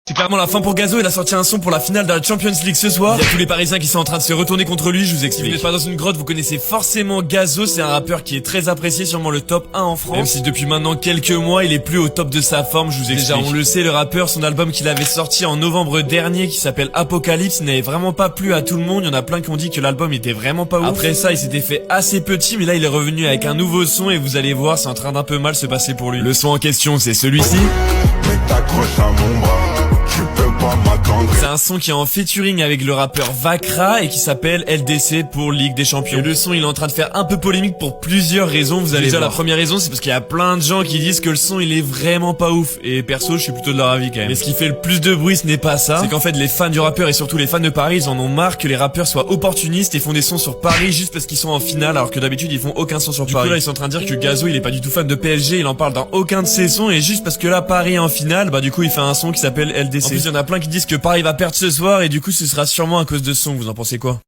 C'est clairement la fin pour Gazo, il a sorti un son pour la finale de la Champions League ce soir. Il y a tous les Parisiens qui sont en train de se retourner contre lui, je vous explique. Si vous n'êtes pas dans une grotte, vous connaissez forcément Gazo, c'est un rappeur qui est très apprécié, sûrement le top 1 en France. Même si depuis maintenant quelques mois, il est plus au top de sa forme, je vous explique. Déjà, on le sait, le rappeur, son album qu'il avait sorti en novembre dernier, qui s'appelle Apocalypse, n'avait vraiment pas plu à tout le monde. Il y en a plein qui ont dit que l'album était vraiment pas ouf. Après ça, il s'était fait assez petit, mais là, il est revenu avec un nouveau son et vous allez voir, c'est en train d'un peu mal se passer pour lui. Le son en question, c'est celui-ci. Mais t'accroches à mon bras, tu peux pas m'attendre. C'est un son qui est en featuring avec le rappeur Vakra et qui s'appelle LDC pour Ligue des Champions. Et le son, il est en train de faire un peu polémique pour plusieurs raisons, vous allez voir. La première raison, c'est parce qu'il y a plein de gens qui disent que le son, il est vraiment pas ouf. Et perso, je suis plutôt de leur avis quand même. Mais ce qui fait le plus de bruit, ce n'est pas ça. C'est qu'en fait, les fans du rappeur et surtout les fans de Paris, ils en ont marre que les rappeurs soient opportunistes et font des sons sur Paris juste parce qu'ils sont en finale, alors que d'habitude, ils font aucun son sur Paris. Du coup, là, ils sont en train de dire que Gazo, il est pas du tout fan de PSG, il en parle dans aucun de ses sons, et juste parce que là, Paris est en finale, bah du coup, il fait un son qui s'appelle LDC. En plus, il y en a plein qui disent que Paris va perdre ce soir, et du coup, ce sera sûrement à cause de ce son. Vous en pensez quoi?